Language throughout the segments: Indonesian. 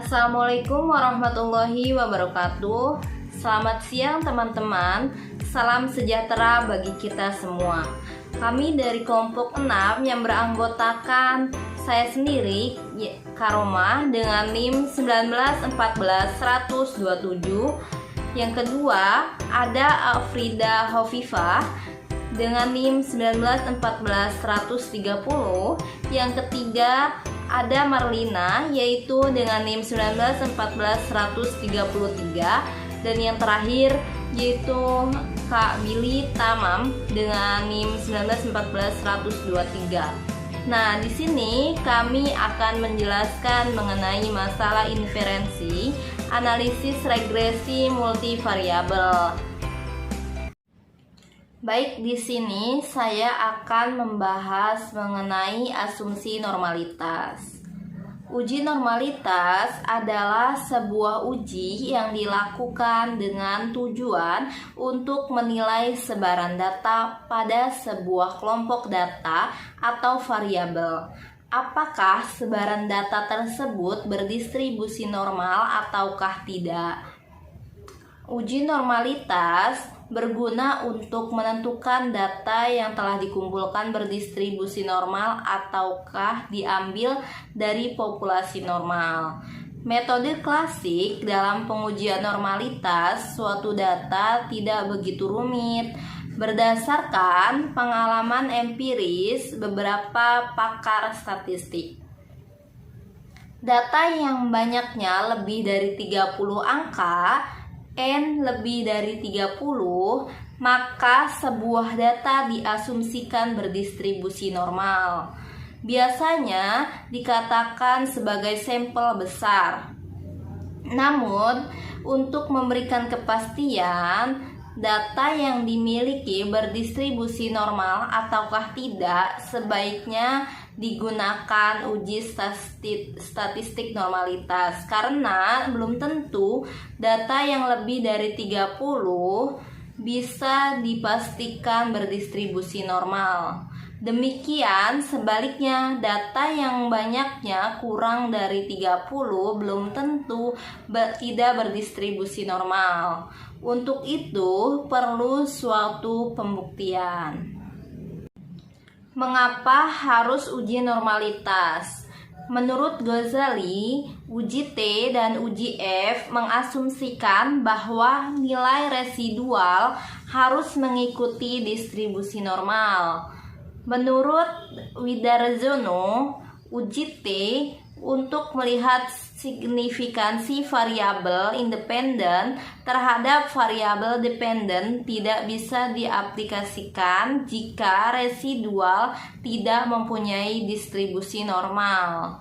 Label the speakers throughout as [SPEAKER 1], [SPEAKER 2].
[SPEAKER 1] Assalamualaikum warahmatullahi wabarakatuh. Selamat siang teman-teman. Salam sejahtera bagi kita semua. Kami dari kelompok 6 yang beranggotakan saya sendiri, Karomah, dengan NIM 1914127. Yang kedua ada Afrida Hovifah dengan NIM 1914130. Yang ketiga ada Marlina, yaitu dengan NIM 1914133. Dan yang terakhir yaitu Kak Billy Tamam dengan NIM 1914123. Nah, di sini kami akan menjelaskan mengenai masalah inferensi, analisis regresi multivariabel. Baik, di sini saya akan membahas mengenai asumsi normalitas. Uji normalitas adalah sebuah uji yang dilakukan dengan tujuan untuk menilai sebaran data pada sebuah kelompok data atau variabel. Apakah sebaran data tersebut berdistribusi normal ataukah tidak? Uji normalitas berguna untuk menentukan data yang telah dikumpulkan berdistribusi normal ataukah diambil dari populasi normal. Metode klasik dalam pengujian normalitas suatu data tidak begitu rumit. Berdasarkan pengalaman empiris beberapa pakar statistik, data yang banyaknya lebih dari 30 angka, N lebih dari 30, maka sebuah data diasumsikan berdistribusi normal. Biasanya dikatakan sebagai sampel besar. Namun, untuk memberikan kepastian data yang dimiliki berdistribusi normal ataukah tidak, sebaiknya digunakan uji statistik normalitas, karena belum tentu data yang lebih dari 30 bisa dipastikan berdistribusi normal. Demikian sebaliknya, data yang banyaknya kurang dari 30 belum tentu tidak berdistribusi normal. Untuk itu perlu suatu pembuktian. Mengapa harus uji normalitas? Menurut Ghazali, uji T dan uji F mengasumsikan bahwa nilai residual harus mengikuti distribusi normal. Menurut Widarsono, uji T untuk melihat signifikansi variabel independen terhadap variabel dependen tidak bisa diaplikasikan jika residual tidak mempunyai distribusi normal.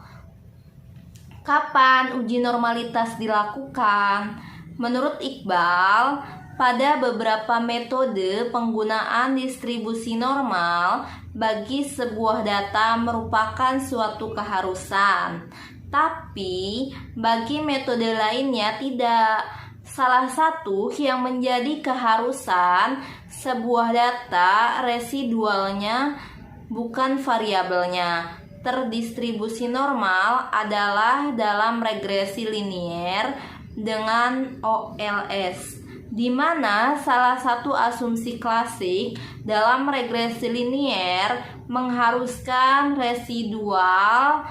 [SPEAKER 1] Kapan uji normalitas dilakukan? Menurut Iqbal, pada beberapa metode penggunaan distribusi normal bagi sebuah data merupakan suatu keharusan, tapi bagi metode lainnya tidak. Salah satu yang menjadi keharusan sebuah data residualnya bukan variabelnya terdistribusi normal adalah dalam regresi linier dengan OLS, di mana salah satu asumsi klasik dalam regresi linier mengharuskan residual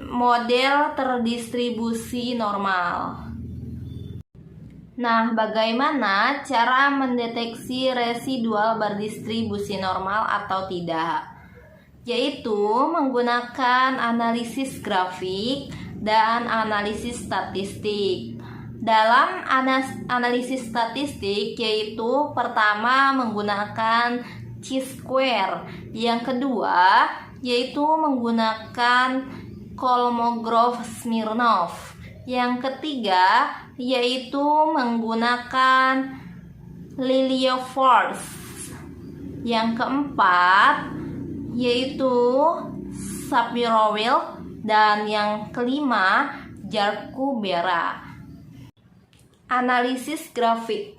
[SPEAKER 1] model terdistribusi normal. Nah, bagaimana cara mendeteksi residual berdistribusi normal atau tidak? Yaitu menggunakan analisis grafik dan analisis statistik. Dalam analisis statistik, yaitu pertama menggunakan chi-square, yang kedua yaitu menggunakan Kolmogorov-Smirnov, yang ketiga yaitu menggunakan Lilliefors, yang keempat yaitu Shapiro-Wilk, dan yang kelima Jarku-Bera. Analisis grafik.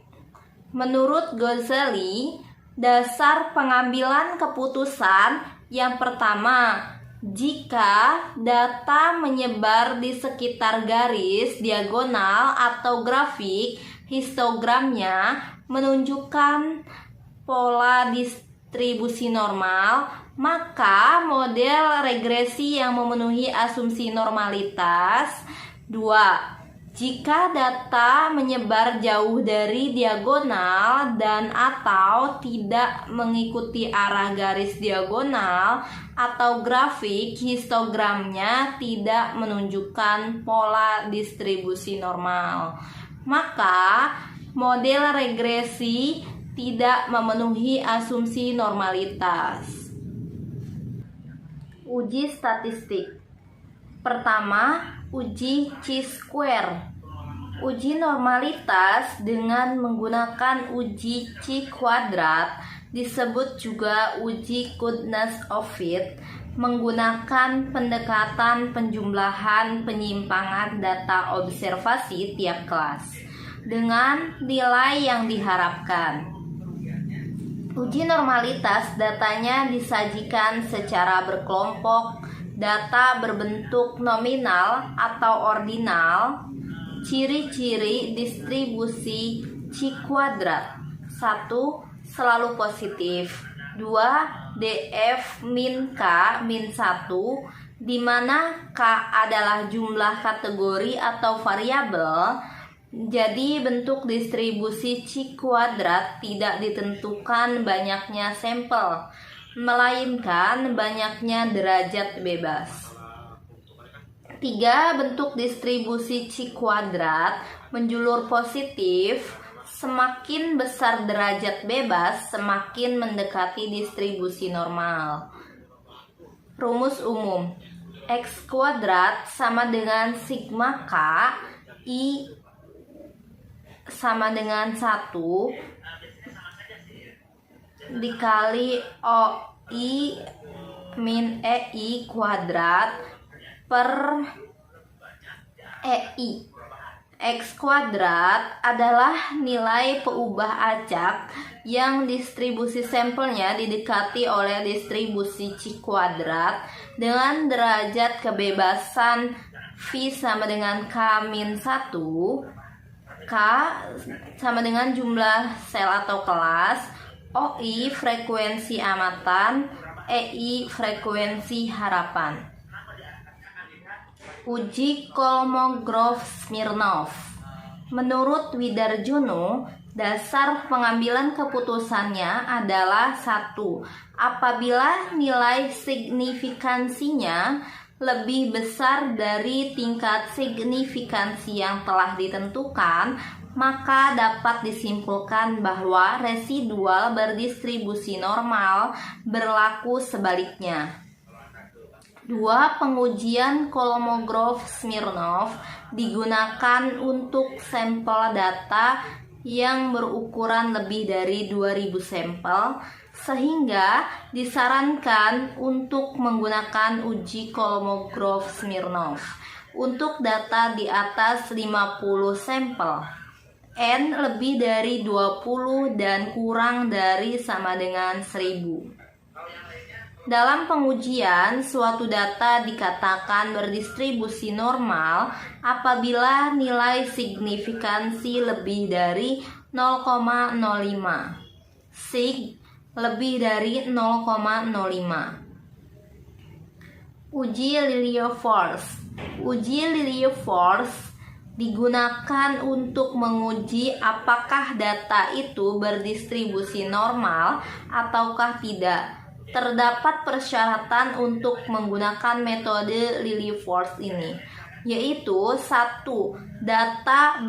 [SPEAKER 1] Menurut Ghazali, dasar pengambilan keputusan yang pertama Jika data menyebar di sekitar garis diagonal atau grafik, histogramnya menunjukkan pola distribusi normal, maka model regresi yang memenuhi asumsi normalitas. 2. Jika data menyebar jauh dari diagonal dan atau tidak mengikuti arah garis diagonal atau grafik, histogramnya tidak menunjukkan pola distribusi normal, maka model regresi tidak memenuhi asumsi normalitas. Uji statistik. Pertama, uji chi-square. Uji normalitas dengan menggunakan uji chi kuadrat disebut juga uji goodness of fit, menggunakan pendekatan penjumlahan penyimpangan data observasi tiap kelas dengan nilai yang diharapkan. Uji normalitas datanya disajikan secara berkelompok, data berbentuk nominal atau ordinal. Ciri-ciri distribusi chi kuadrat. 1. Selalu positif. 2. DF min K min 1, di mana K adalah jumlah kategori atau variabel. Jadi bentuk distribusi chi kuadrat tidak ditentukan banyaknya sampel, melainkan banyaknya derajat bebas. 3. Bentuk distribusi chi kuadrat menjulur positif. Semakin besar derajat bebas, semakin mendekati distribusi normal. Rumus umum. X kuadrat sama dengan sigma K, I sama dengan 1 dikali OI min EI kuadrat per EI. X kuadrat adalah nilai peubah acak yang distribusi sampelnya didekati oleh distribusi chi kuadrat dengan derajat kebebasan V sama dengan K min 1. K sama dengan jumlah sel atau kelas, OI frekuensi amatan, EI frekuensi harapan. Uji Kolmogorov-Smirnov. Menurut Widarjono, dasar pengambilan keputusannya adalah 1. Apabila nilai signifikansinya lebih besar dari tingkat signifikansi yang telah ditentukan, maka dapat disimpulkan bahwa residual berdistribusi normal berlaku sebaliknya. 2. Pengujian Kolmogorov-Smirnov digunakan untuk sampel data yang berukuran lebih dari 2000 sampel, sehingga disarankan untuk menggunakan uji Kolmogorov-Smirnov untuk data di atas 50 sampel, N lebih dari 20 dan kurang dari sama dengan 1000. Dalam pengujian, suatu data dikatakan berdistribusi normal apabila nilai signifikansi lebih dari 0,05, sig lebih dari 0,05. Uji Lilliefors. Uji Lilliefors digunakan untuk menguji apakah data itu berdistribusi normal ataukah tidak. Terdapat persyaratan untuk menggunakan metode Lilliefors ini, yaitu 1. Data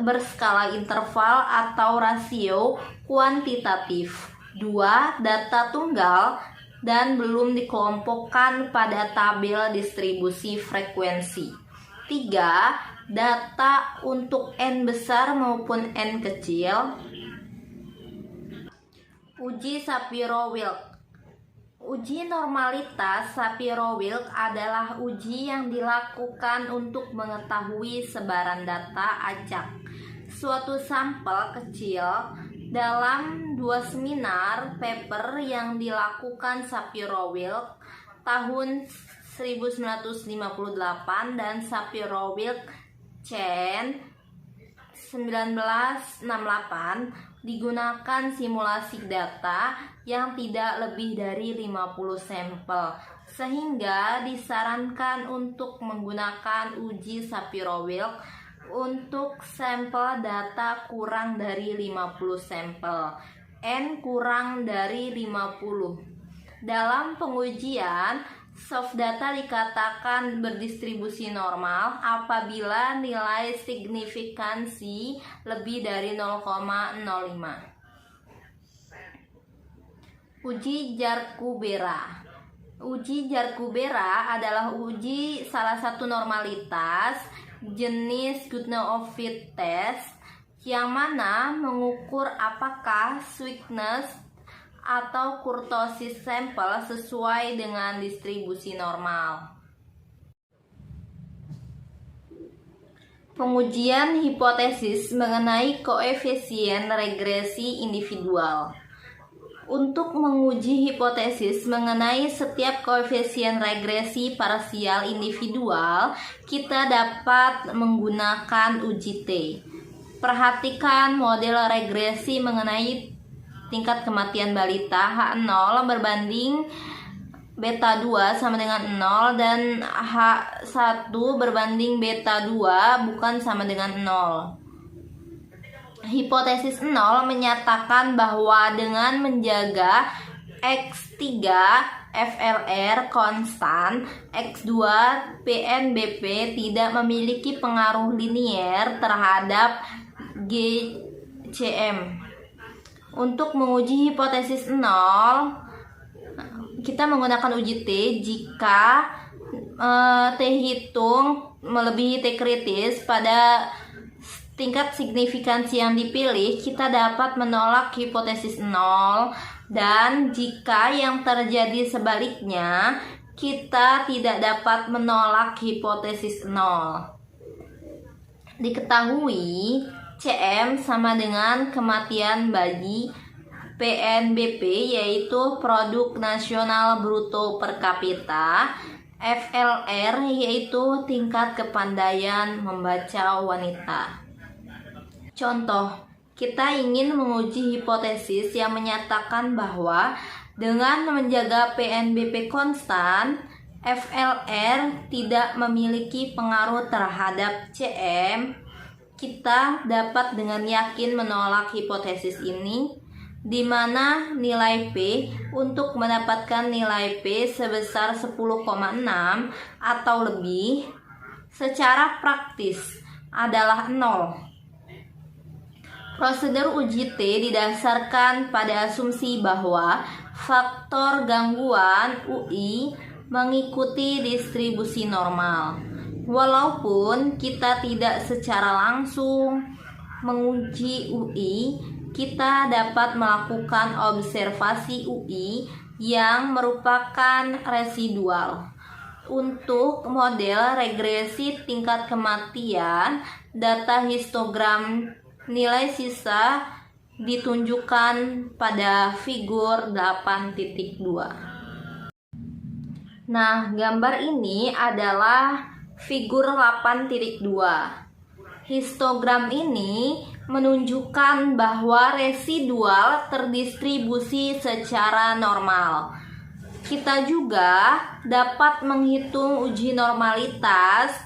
[SPEAKER 1] berskala interval atau rasio kuantitatif. 2. Data tunggal dan belum dikelompokkan pada tabel distribusi frekuensi. 3. Data untuk N besar maupun N kecil. Uji Shapiro-Wilk. Uji normalitas Shapiro-Wilk adalah uji yang dilakukan untuk mengetahui sebaran data acak suatu sampel kecil dalam 2 seminar paper yang dilakukan Shapiro-Wilk tahun 1958 dan Shapiro-Wilk Chen 1968 digunakan simulasi data yang tidak lebih dari 50 sampel, sehingga disarankan untuk menggunakan uji Shapiro-Wilk untuk sampel data kurang dari 50 sampel, N kurang dari 50. Dalam pengujian, soft data dikatakan berdistribusi normal apabila nilai signifikansi lebih dari 0,05. Uji Jarkubera. Uji Jarkubera adalah uji salah satu normalitas jenis goodness of fit test, yang mana mengukur apakah sweetness atau kurtosis sampel sesuai dengan distribusi normal. Pengujian hipotesis mengenai koefisien regresi individual. Untuk menguji hipotesis mengenai setiap koefisien regresi parsial individual, kita dapat menggunakan uji T. Perhatikan model regresi mengenai tingkat kematian balita H0 berbanding beta 2 sama dengan 0 dan H1 berbanding beta 2 bukan sama dengan 0. Hipotesis 0 menyatakan bahwa dengan menjaga X3 FLR konstan, X2 PNBP tidak memiliki pengaruh linier terhadap GCM. Untuk menguji hipotesis 0, kita menggunakan uji T jika T hitung melebihi T kritis pada tingkat signifikansi yang dipilih, kita dapat menolak hipotesis 0, dan jika yang terjadi sebaliknya, kita tidak dapat menolak hipotesis 0. Diketahui CM sama dengan kematian bagi PNBP, yaitu produk nasional bruto per kapita, FLR yaitu tingkat kepandaian membaca wanita. Contoh, kita ingin menguji hipotesis yang menyatakan bahwa dengan menjaga PNBP konstan, FLR tidak memiliki pengaruh terhadap CM. Kita dapat dengan yakin menolak hipotesis ini, di mana nilai P untuk mendapatkan nilai P sebesar 10,6 atau lebih secara praktis adalah 0. Prosedur uji T didasarkan pada asumsi bahwa faktor gangguan UI mengikuti distribusi normal. Walaupun kita tidak secara langsung menguji UI, kita dapat melakukan observasi UI yang merupakan residual. Untuk model regresi tingkat kematian, data histogram nilai sisa ditunjukkan pada figur 8.2. Nah, gambar ini adalah figur 8.2. Histogram ini menunjukkan bahwa residual terdistribusi secara normal. Kita juga dapat menghitung uji normalitas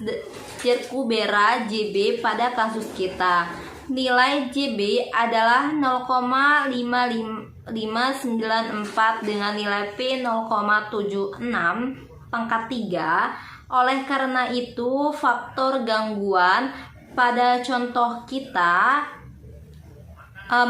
[SPEAKER 1] Jarkubera JB pada kasus kita. Nilai JB adalah 0,5594 dengan nilai P 0,76 pangkat 3. Oleh karena itu, faktor gangguan pada contoh kita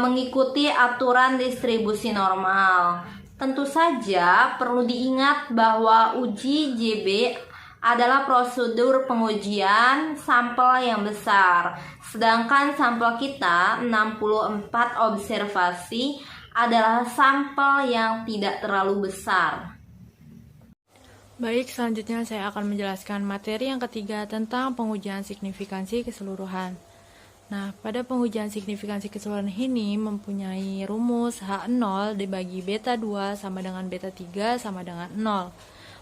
[SPEAKER 1] mengikuti aturan distribusi normal. Tentu saja perlu diingat bahwa uji JB adalah prosedur pengujian sampel yang besar, sedangkan sampel kita 64 observasi adalah sampel yang tidak terlalu besar.
[SPEAKER 2] Baik, selanjutnya saya akan menjelaskan materi yang ketiga tentang pengujian signifikansi keseluruhan. Nah, pada pengujian signifikansi keseluruhan ini mempunyai rumus H0 dibagi beta 2 sama dengan beta 3 sama dengan 0.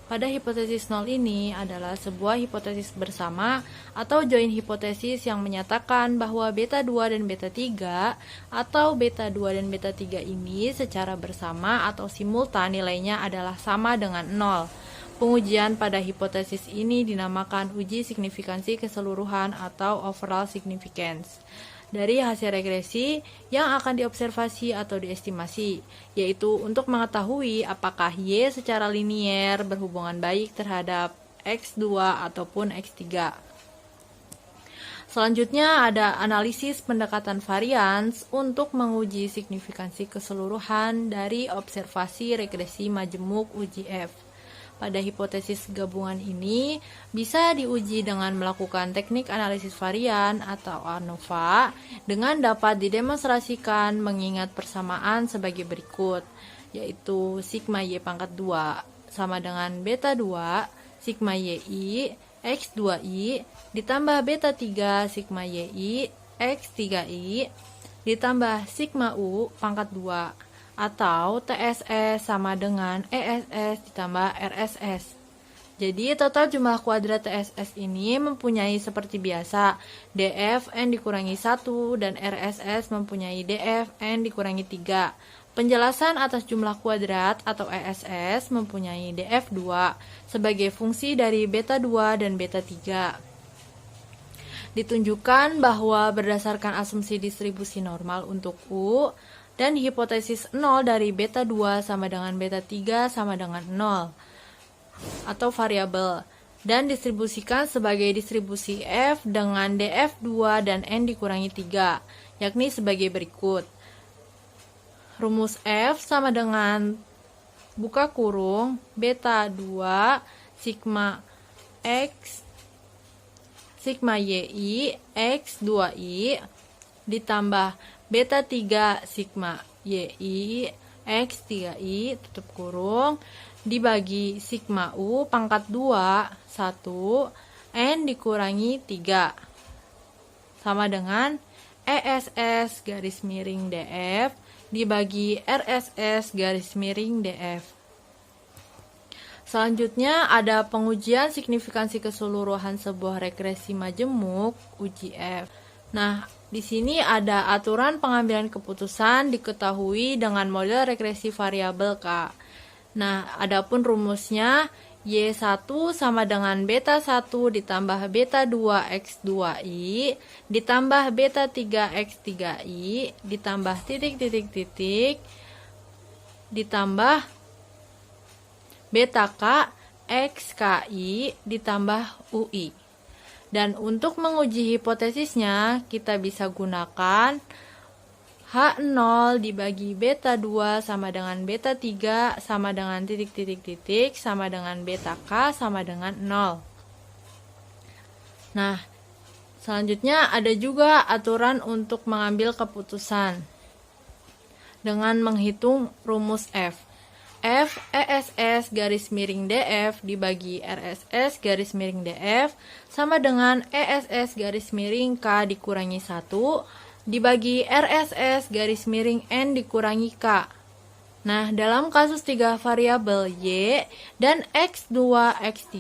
[SPEAKER 2] Pada hipotesis nol ini adalah sebuah hipotesis bersama atau joint hipotesis yang menyatakan bahwa beta 2 dan beta 3 atau beta 2 dan beta 3 ini secara bersama atau simultan nilainya adalah sama dengan 0. Pengujian pada hipotesis ini dinamakan uji signifikansi keseluruhan atau overall significance dari hasil regresi yang akan diobservasi atau diestimasi, yaitu untuk mengetahui apakah Y secara linier berhubungan baik terhadap X2 ataupun X3. Selanjutnya ada analisis pendekatan varians untuk menguji signifikansi keseluruhan dari observasi regresi majemuk uji F. Pada hipotesis gabungan ini bisa diuji dengan melakukan teknik analisis varian atau ANOVA dengan dapat didemonstrasikan mengingat persamaan sebagai berikut, yaitu sigma Y pangkat 2 sama dengan beta 2 sigma YI X2I ditambah beta 3 sigma YI X3I ditambah sigma U pangkat 2 atau TSS sama dengan ESS ditambah RSS. Jadi total jumlah kuadrat TSS ini mempunyai seperti biasa DF N dikurangi 1 dan RSS mempunyai DF N dikurangi 3. Penjelasan atas jumlah kuadrat atau ESS mempunyai DF2 sebagai fungsi dari beta 2 dan beta 3. Ditunjukkan bahwa berdasarkan asumsi distribusi normal untuk U dan hipotesis 0 dari beta 2 sama dengan beta 3 sama dengan 0 atau variabel dan distribusikan sebagai distribusi F dengan DF2 dan N dikurangi 3, yakni sebagai berikut. Rumus F sama dengan buka kurung beta 2 sigma X sigma YI X2I ditambah beta 3 sigma YI X3I tutup kurung dibagi sigma U pangkat 2 1 N dikurangi 3 sama dengan ESS garis miring DF dibagi RSS garis miring DF. Selanjutnya ada pengujian signifikansi keseluruhan sebuah regresi majemuk uji F. Nah, di sini ada aturan pengambilan keputusan diketahui dengan model regresi variabel K. Nah, adapun rumusnya Y1 sama dengan beta 1 ditambah beta 2 X2I ditambah beta 3 X3I ditambah titik ditambah beta K XKI ditambah UI. Dan untuk menguji hipotesisnya, kita bisa gunakan H0 dibagi beta 2 sama dengan beta 3 sama dengan titik sama dengan beta K sama dengan 0. Nah, selanjutnya ada juga aturan untuk mengambil keputusan dengan menghitung rumus F. F ESS garis miring DF dibagi RSS garis miring DF sama dengan ESS garis miring K dikurangi 1 dibagi RSS garis miring N dikurangi K. Nah, dalam kasus 3 variabel Y dan X2, X3,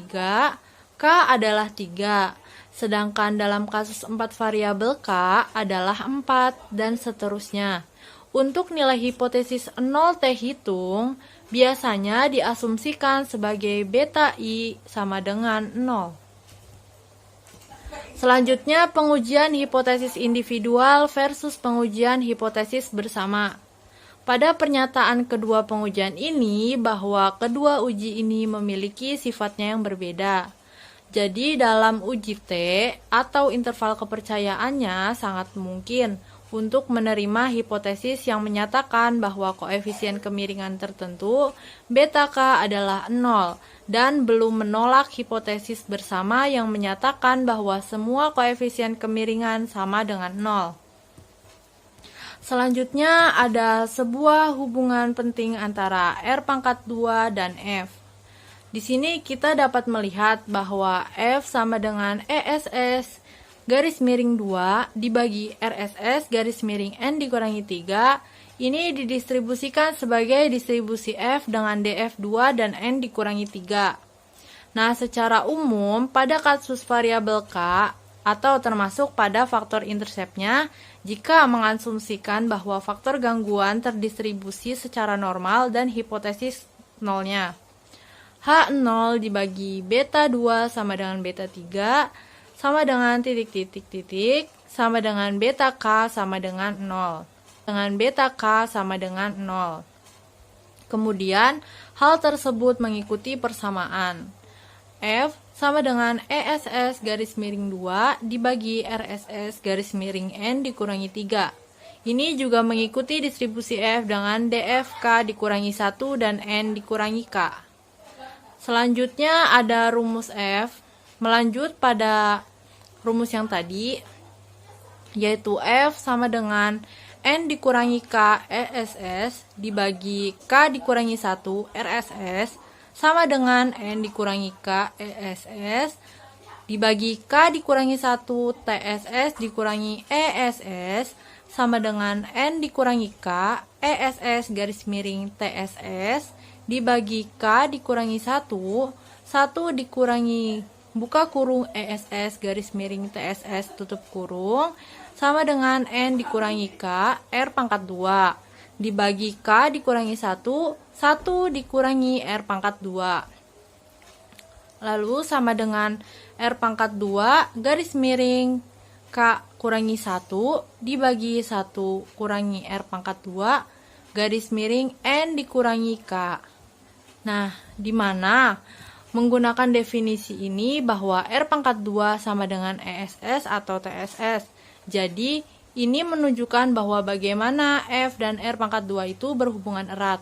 [SPEAKER 2] K adalah 3. Sedangkan dalam kasus 4 variabel K adalah 4 dan seterusnya. Untuk nilai hipotesis 0T hitung, biasanya diasumsikan sebagai beta I sama dengan 0. Selanjutnya, pengujian hipotesis individual versus pengujian hipotesis bersama. Pada pernyataan kedua pengujian ini, bahwa kedua uji ini memiliki sifatnya yang berbeda. Jadi, dalam uji T atau interval kepercayaannya sangat mungkin untuk menerima hipotesis yang menyatakan bahwa koefisien kemiringan tertentu beta K adalah 0 dan belum menolak hipotesis bersama yang menyatakan bahwa semua koefisien kemiringan sama dengan 0. Selanjutnya ada sebuah hubungan penting antara R pangkat 2 dan F. Di sini kita dapat melihat bahwa F sama dengan ESS garis miring 2 dibagi RSS garis miring N dikurangi 3 ini didistribusikan sebagai distribusi F dengan DF2 dan N dikurangi 3. Nah, secara umum pada kasus variabel K atau termasuk pada faktor interceptnya, jika mengasumsikan bahwa faktor gangguan terdistribusi secara normal dan hipotesis nolnya. H0 dibagi beta 2 sama dengan beta 3 sama dengan titik-titik-titik sama dengan beta K sama dengan 0. Dengan beta K sama dengan 0. Kemudian, hal tersebut mengikuti persamaan. F sama dengan ESS garis miring 2 dibagi RSS garis miring N dikurangi 3. Ini juga mengikuti distribusi F dengan DFK dikurangi 1 dan N dikurangi K. Selanjutnya ada rumus F, melanjut pada rumus yang tadi, yaitu F sama dengan N dikurangi K ESS dibagi K dikurangi 1 RSS sama dengan N dikurangi K ESS dibagi K dikurangi 1 TSS dikurangi ESS sama dengan N dikurangi K ESS garis miring TSS dibagi K dikurangi 1 dikurangi buka kurung ESS garis miring TSS tutup kurung sama dengan N dikurangi K R pangkat 2 dibagi K dikurangi 1 dikurangi R pangkat 2. Lalu sama dengan R pangkat 2 garis miring K kurangi 1 dibagi 1 kurangi R pangkat 2 garis miring N dikurangi K. Nah, di mana menggunakan definisi ini bahwa R pangkat 2 sama dengan ESS atau TSS. Jadi, ini menunjukkan bahwa bagaimana F dan R pangkat 2 itu berhubungan erat.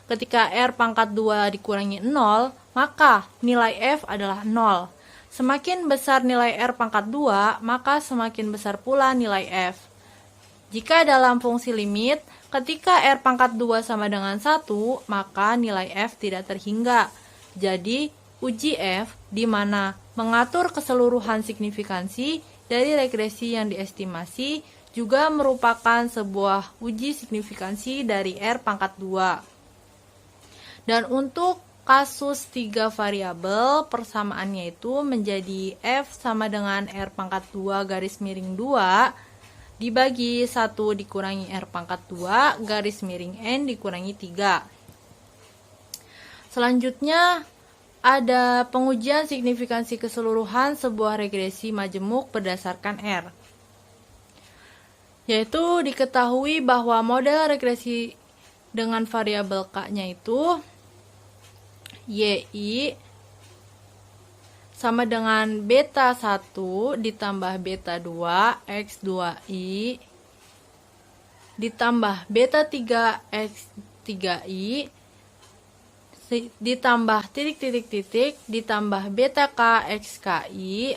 [SPEAKER 2] Ketika R pangkat 2 dikurangi 0, maka nilai F adalah 0. Semakin besar nilai R pangkat 2, maka semakin besar pula nilai F. Jika dalam fungsi limit, ketika R pangkat 2 sama dengan 1, maka nilai F tidak terhingga. Jadi, uji F di mana mengatur keseluruhan signifikansi dari regresi yang diestimasi juga merupakan sebuah uji signifikansi dari R pangkat 2. Dan untuk kasus 3 variabel, persamaannya itu menjadi F sama dengan R pangkat 2 garis miring 2 dibagi 1 dikurangi R pangkat 2 garis miring N dikurangi 3. Selanjutnya, ada pengujian signifikansi keseluruhan sebuah regresi majemuk berdasarkan R. Yaitu diketahui bahwa model regresi dengan variabel K-nya itu YI sama dengan beta 1 ditambah beta 2 X2I ditambah beta 3 X3I ditambah titik-titik-titik ditambah beta K XKI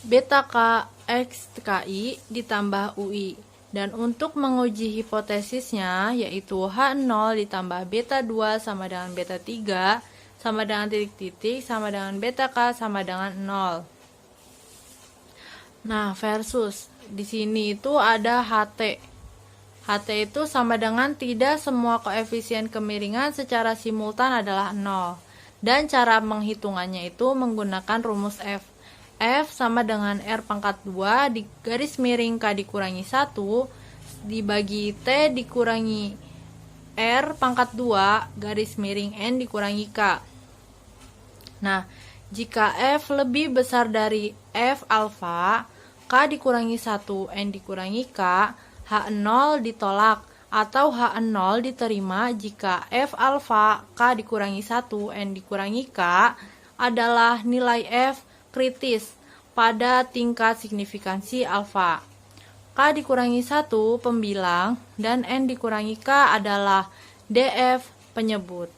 [SPEAKER 2] beta K XKI ditambah UI. Dan untuk menguji hipotesisnya, yaitu H0 ditambah beta 2 sama dengan beta 3 sama dengan titik-titik sama dengan beta K sama dengan 0. Nah, versus di sini itu ada HT. HT itu sama dengan tidak semua koefisien kemiringan secara simultan adalah 0. Dan cara menghitungannya itu menggunakan rumus F. F sama dengan R pangkat 2 di garis miring K dikurangi 1 dibagi T dikurangi R pangkat 2 garis miring N dikurangi K. Nah, jika F lebih besar dari F alfa, K dikurangi 1 N dikurangi K, H0 ditolak atau H0 diterima jika F alfa K dikurangi 1 N dikurangi K adalah nilai F kritis pada tingkat signifikansi alfa. K dikurangi 1 pembilang dan N dikurangi K adalah DF penyebut.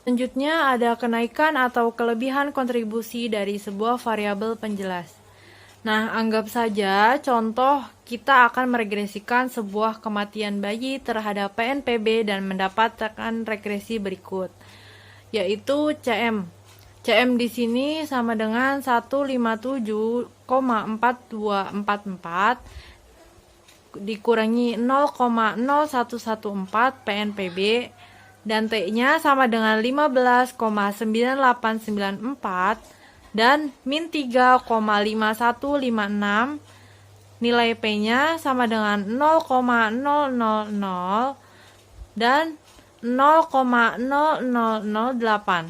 [SPEAKER 2] Selanjutnya ada kenaikan atau kelebihan kontribusi dari sebuah variabel penjelas. Nah, anggap saja contoh kita akan meregresikan sebuah kematian bayi terhadap PNPB dan mendapatkan regresi berikut, yaitu CM. CM di sini sama dengan 157,4244 dikurangi 0,0114 PNPB dan T-nya sama dengan 15,9894 dan min 3,5156. Nilai P-nya sama dengan 0,000 dan 0,0008.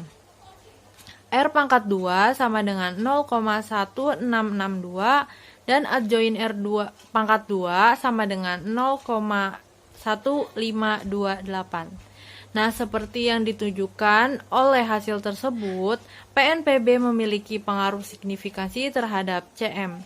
[SPEAKER 2] R pangkat 2 sama dengan 0,1662 dan adjoin R2 pangkat 2 sama dengan 0,1528. Nah, seperti yang ditunjukkan oleh hasil tersebut, PNPB memiliki pengaruh signifikansi terhadap CM.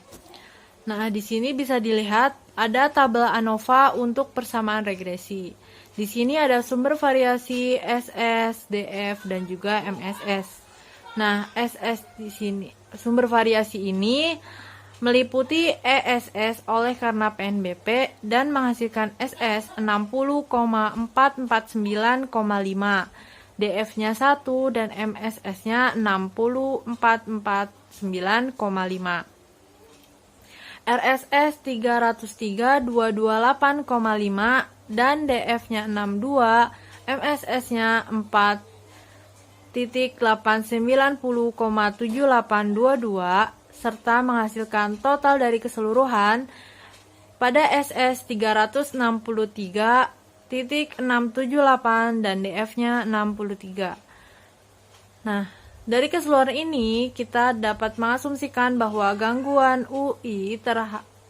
[SPEAKER 2] Nah, di sini bisa dilihat ada tabel ANOVA untuk persamaan regresi. Di sini ada sumber variasi SS, DF, dan juga MSS. Nah, SS di sini, sumber variasi ini meliputi ESS oleh karena PNBP dan menghasilkan SS 60,449,5, DF-nya 1 dan MSS-nya 60,449,5. RSS 303,228,5 dan DF-nya 62, MSS-nya 4,890,7822 serta menghasilkan total dari keseluruhan pada SS 363,678 dan DF-nya 63. Nah, dari keseluruhan ini kita dapat mengasumsikan bahwa gangguan UI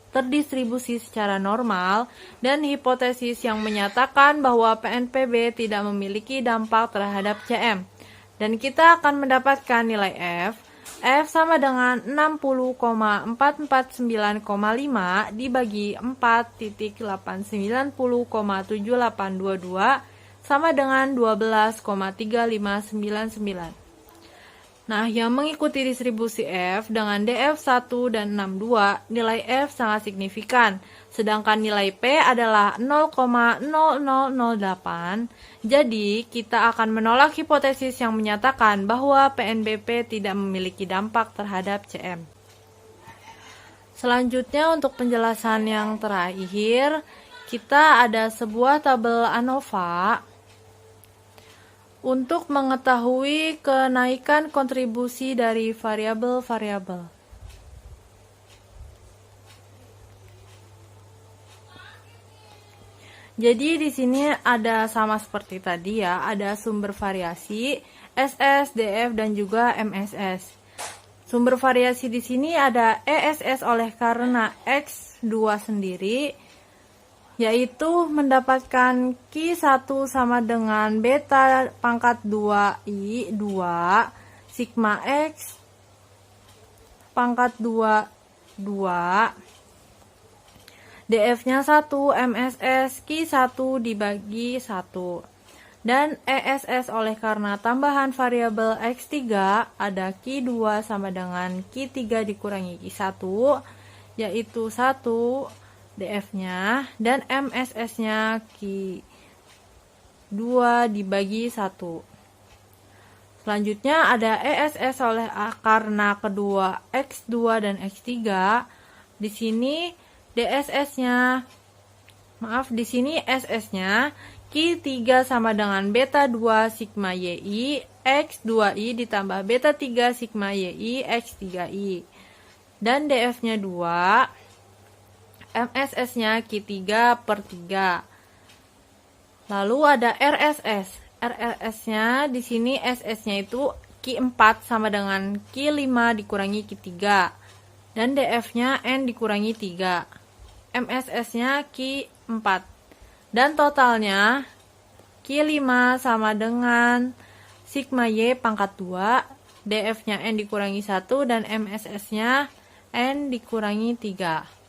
[SPEAKER 2] terdistribusi secara normal dan hipotesis yang menyatakan bahwa PNPB tidak memiliki dampak terhadap CM. Dan kita akan mendapatkan nilai F sama dengan 60,449,5 dibagi 4,890,7822 sama dengan 12,3599. Nah, yang mengikuti distribusi F dengan DF 1 dan 62, nilai F sangat signifikan, sedangkan nilai P adalah 0,0008. Jadi, kita akan menolak hipotesis yang menyatakan bahwa PNBP tidak memiliki dampak terhadap CM. Selanjutnya, untuk penjelasan yang terakhir, kita ada sebuah tabel ANOVA untuk mengetahui kenaikan kontribusi dari variabel-variabel. Jadi di sini ada sama seperti tadi ya, ada sumber variasi SS, DF dan juga MSS. Sumber variasi di sini ada ESS oleh karena X2 sendiri, yaitu mendapatkan Q1 sama dengan beta pangkat 2I 2 sigma X pangkat 2 DF-nya 1 MSS Q1 dibagi 1 dan ESS oleh karena tambahan variabel X3 ada Q2 sama dengan Q3 dikurangi Q1 yaitu 1 DF-nya dan MSS-nya Q2 dibagi 1. Selanjutnya ada ESS oleh karena kedua X2 dan X3. Di sini SS-nya Q3 sama dengan beta 2 sigma YI X2I ditambah beta 3 sigma YI X3I. Dan DF-nya 2, MSS-nya Q3 per 3. Lalu ada RSS. RSS-nya di sini SS-nya itu Q4 sama dengan Q5 dikurangi Q3. Dan DF-nya N dikurangi 3. MSS-nya Q4. Dan totalnya Q5 sama dengan sigma Y pangkat 2. DF-nya N dikurangi 1 dan MSS-nya N dikurangi 3.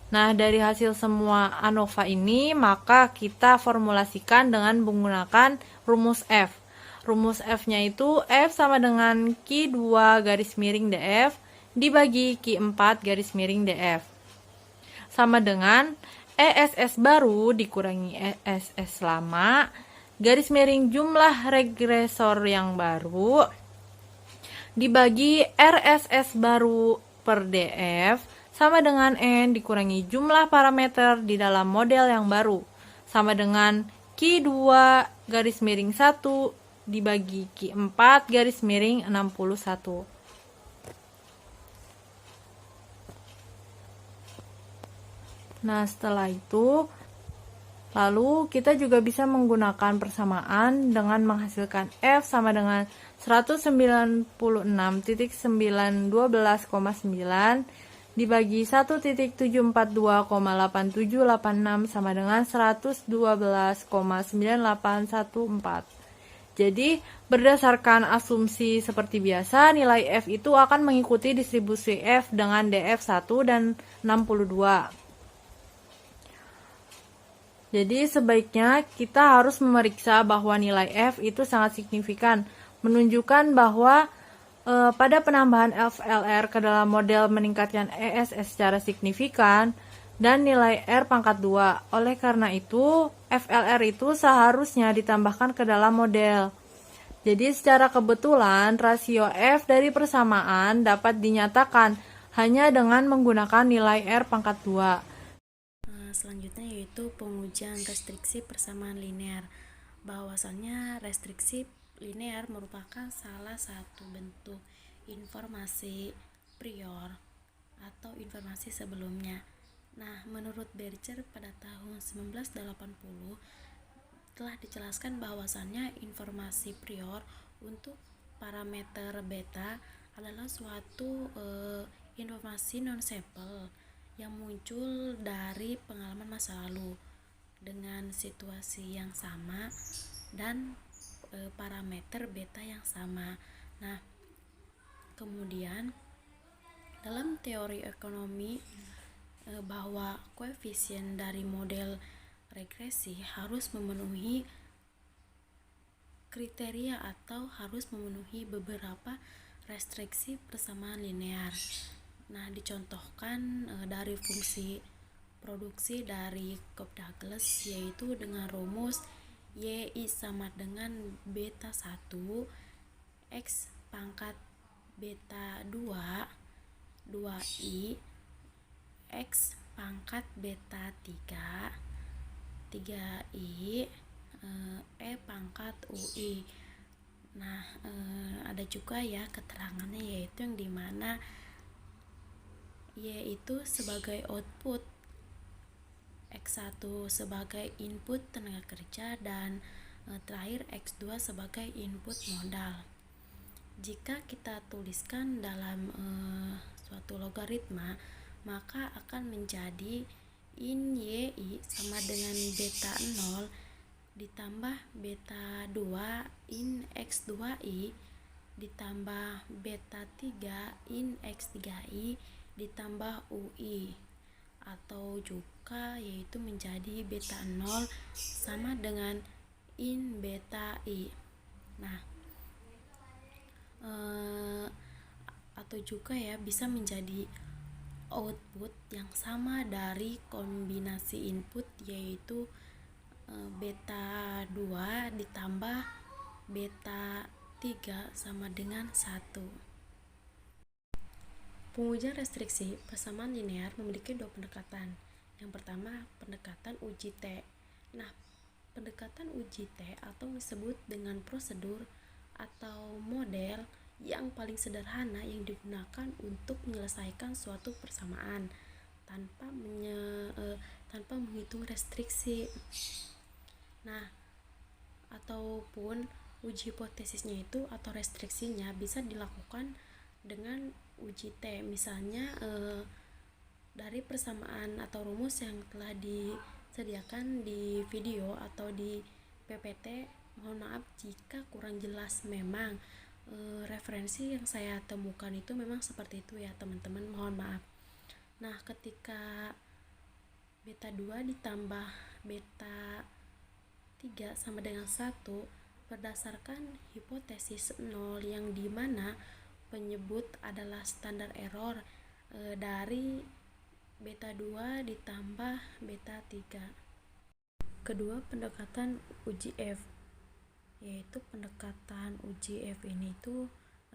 [SPEAKER 2] Nah, dari hasil semua ANOVA ini, maka kita formulasikan dengan menggunakan rumus F. Rumus F-nya itu F sama dengan Q2 garis miring DF dibagi Q4 garis miring DF. Sama dengan ESS baru dikurangi ESS lama, garis miring jumlah regresor yang baru, dibagi RSS baru per DF, sama dengan N dikurangi jumlah parameter di dalam model yang baru, sama dengan Q2 garis miring 1 dibagi Q4 garis miring 61. Nah, setelah itu lalu kita juga bisa menggunakan persamaan dengan menghasilkan F sama dengan 196.912,9 dibagi 1.742,8786 sama dengan 112,98114. Jadi, berdasarkan asumsi seperti biasa, nilai F itu akan mengikuti distribusi F dengan DF1 dan 62. Jadi sebaiknya kita harus memeriksa bahwa nilai F itu sangat signifikan, menunjukkan bahwa pada penambahan FLR ke dalam model meningkatkan ESS secara signifikan dan nilai R pangkat 2. Oleh karena itu, FLR itu seharusnya ditambahkan ke dalam model. Jadi secara kebetulan rasio F dari persamaan dapat dinyatakan hanya dengan menggunakan nilai R pangkat 2.
[SPEAKER 3] Selanjutnya yaitu pengujian restriksi persamaan linear. Bahwasannya restriksi linear merupakan salah satu bentuk informasi prior atau informasi sebelumnya. Nah, menurut Berger pada tahun 1980 telah dijelaskan bahwasannya informasi prior untuk parameter beta adalah suatu informasi non-sample yang muncul dari pengalaman masa lalu dengan situasi yang sama dan parameter beta yang sama. Nah, kemudian dalam teori ekonomi bahwa koefisien dari model regresi harus memenuhi kriteria atau harus memenuhi beberapa restriksi persamaan linear. Nah, dicontohkan dari fungsi produksi dari Cobb-Douglas, yaitu dengan rumus YI sama dengan beta 1 X pangkat beta 2 2I X pangkat beta 3 3I E pangkat UI. Nah, ada juga ya keterangannya, yaitu yang dimana Y itu sebagai output, X1 sebagai input tenaga kerja, dan terakhir X2 sebagai input modal. Jika kita tuliskan dalam suatu logaritma, maka akan menjadi in YI sama dengan beta 0 ditambah beta 2 in X2I ditambah beta 3 in X3I ditambah UI, atau juga yaitu menjadi beta 0 sama dengan in beta I. Nah, atau juga ya bisa menjadi output yang sama dari kombinasi input, yaitu beta 2 ditambah beta 3 sama dengan 1. Pengujian restriksi persamaan linear memiliki dua pendekatan. Yang pertama, pendekatan uji T. Nah, pendekatan uji T atau disebut dengan prosedur atau model yang paling sederhana yang digunakan untuk menyelesaikan suatu persamaan tanpa menghitung restriksi. Nah, ataupun uji hipotesisnya itu atau restriksinya bisa dilakukan dengan uji T, misalnya dari persamaan atau rumus yang telah disediakan di video atau di PPT. Mohon maaf jika kurang jelas, memang referensi yang saya temukan itu memang seperti itu ya teman-teman, mohon maaf. Nah, ketika beta 2 ditambah beta 3 sama dengan 1 berdasarkan hipotesis 0 yang dimana penyebut adalah standar error dari beta 2 ditambah beta 3. Kedua, pendekatan uji F, yaitu pendekatan uji F ini itu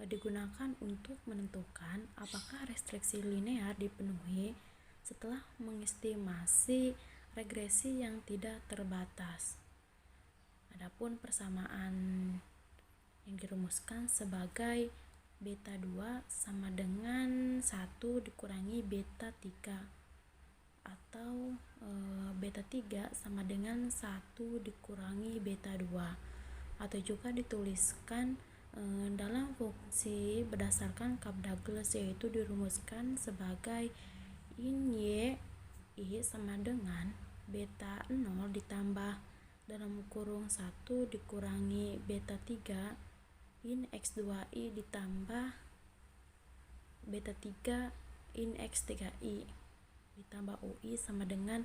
[SPEAKER 3] digunakan untuk menentukan apakah restriksi linear dipenuhi setelah mengestimasi regresi yang tidak terbatas. Adapun persamaan yang dirumuskan sebagai beta 2 sama dengan 1 dikurangi beta 3, atau beta 3 sama dengan 1 dikurangi beta 2, atau juga dituliskan dalam fungsi berdasarkan Kapf-Douglas, yaitu dirumuskan sebagai in y i sama dengan beta 0 ditambah dalam kurung 1 dikurangi beta 3 in x2i ditambah beta 3 in x3i ditambah ui sama dengan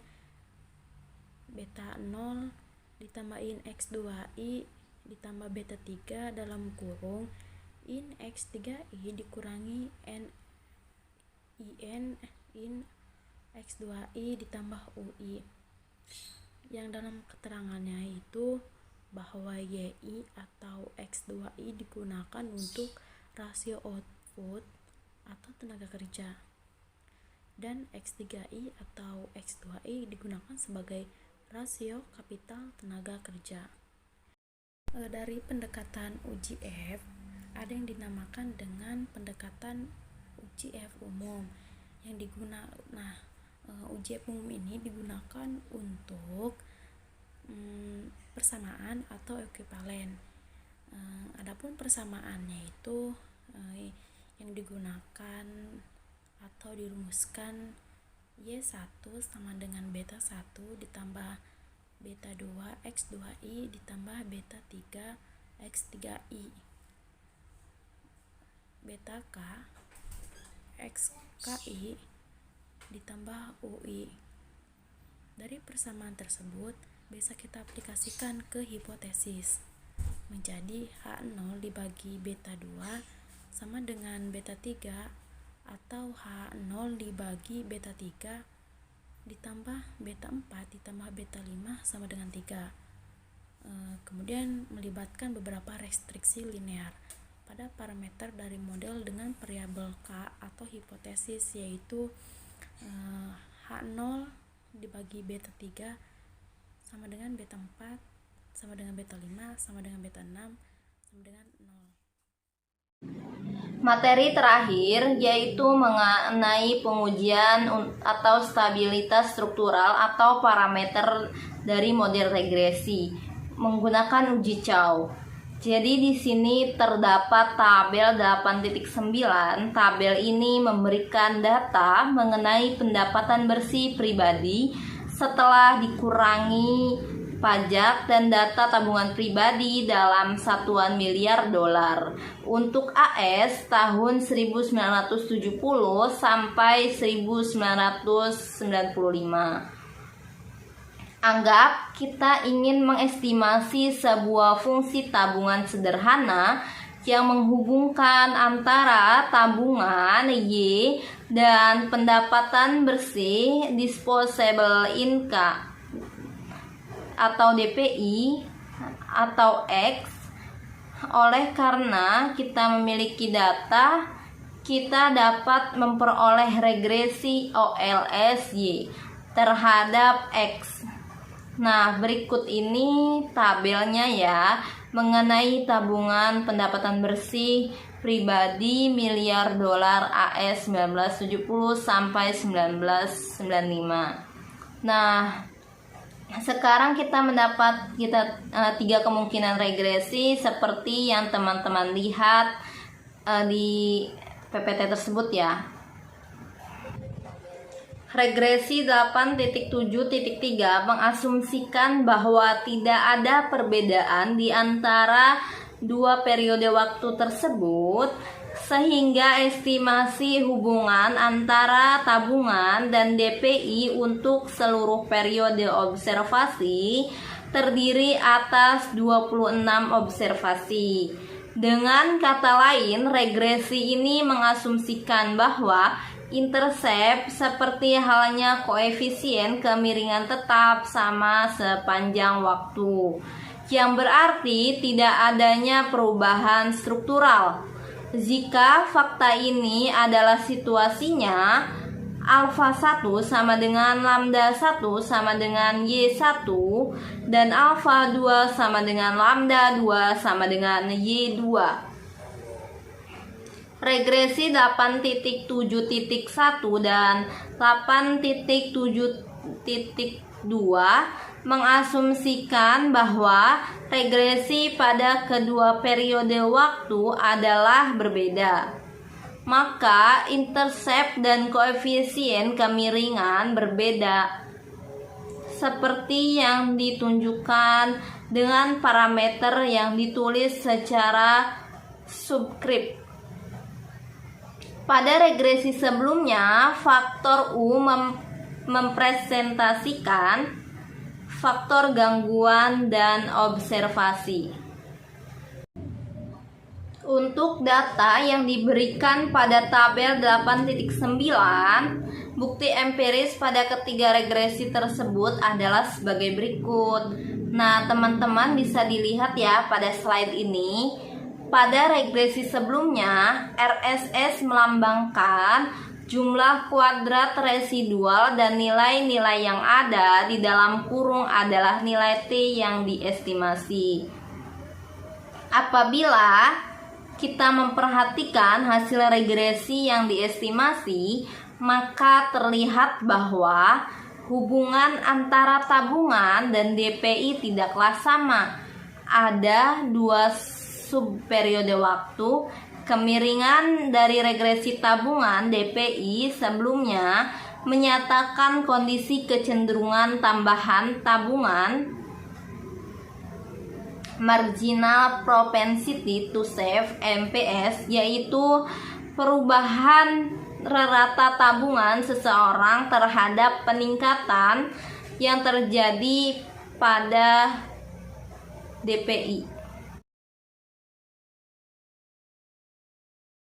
[SPEAKER 3] beta 0 ditambah in x2i ditambah beta 3 dalam kurung in x3i dikurangi n in x2i ditambah ui, yang dalam keterangannya itu bahwa YI atau X2I digunakan untuk rasio output atau tenaga kerja, dan X3I atau X2I digunakan sebagai rasio kapital tenaga kerja. Dari pendekatan UJF ada yang dinamakan dengan pendekatan UJF umum yang digunakan. UJF umum ini digunakan untuk persamaan atau ekuivalen. Adapun persamaannya itu yang digunakan atau dirumuskan Y1 sama dengan beta 1 ditambah beta 2 X2I ditambah beta 3 X3I, beta K XKI ditambah UI. Dari persamaan tersebut bisa kita aplikasikan ke hipotesis menjadi H0 dibagi beta 2 sama dengan beta 3, atau H0 dibagi beta 3 ditambah beta 4 ditambah beta 5 sama dengan 3. Kemudian melibatkan beberapa restriksi linear pada parameter dari model dengan variabel K atau hipotesis, yaitu H0 dibagi beta 3 sama dengan beta 4 sama dengan beta 5 sama dengan beta 6 sama dengan 0.
[SPEAKER 1] Materi terakhir yaitu mengenai pengujian atau stabilitas struktural atau parameter dari model regresi menggunakan uji Chow. Jadi di sini terdapat tabel 8.9. Tabel ini memberikan data mengenai pendapatan bersih pribadi setelah dikurangi pajak dan data tabungan pribadi dalam satuan miliar dolar untuk AS tahun 1970 sampai 1995. Anggap kita ingin mengestimasi sebuah fungsi tabungan sederhana yang menghubungkan antara tabungan Y dan pendapatan bersih disposable income atau DPI atau X. Oleh karena kita memiliki data, kita dapat memperoleh regresi OLS Y terhadap X. Nah, berikut ini tabelnya ya, mengenai tabungan pendapatan bersih pribadi miliar dolar AS 1970 sampai 1995. Nah, sekarang kita mendapat tiga kemungkinan regresi seperti yang teman-teman lihat di PPT tersebut ya. Regresi 8.7.3 mengasumsikan bahwa tidak ada perbedaan di antara dua periode waktu tersebut, sehingga estimasi hubungan antara tabungan dan DPI untuk seluruh periode observasi terdiri atas 26 observasi. Dengan kata lain, regresi ini mengasumsikan bahwa intercept seperti halnya koefisien kemiringan tetap sama sepanjang waktu, yang berarti tidak adanya perubahan struktural. Jika fakta ini adalah situasinya, alfa 1 sama dengan lambda 1 sama dengan Y1 dan alfa 2 sama dengan lambda 2 sama dengan Y2. Regresi 8.7.1 dan 8.7.2 mengasumsikan bahwa regresi pada kedua periode waktu adalah berbeda. Maka intercept dan koefisien kemiringan berbeda, seperti yang ditunjukkan dengan parameter yang ditulis secara subskrip. Pada regresi sebelumnya, faktor U mempresentasikan faktor gangguan dan observasi. Untuk data yang diberikan pada tabel 8.9, bukti empiris pada ketiga regresi tersebut adalah sebagai berikut. Nah, teman-teman bisa dilihat ya pada slide ini. Pada regresi sebelumnya, RSS melambangkan jumlah kuadrat residual dan nilai-nilai yang ada di dalam kurung adalah nilai T yang diestimasi. Apabila kita memperhatikan hasil regresi yang diestimasi, maka terlihat bahwa hubungan antara tabungan dan DPI tidaklah sama. Ada dua subperiode waktu. Kemiringan dari regresi tabungan DPI sebelumnya menyatakan kondisi kecenderungan tambahan tabungan marginal propensity to save MPS, yaitu perubahan rata tabungan seseorang terhadap peningkatan yang terjadi pada DPI.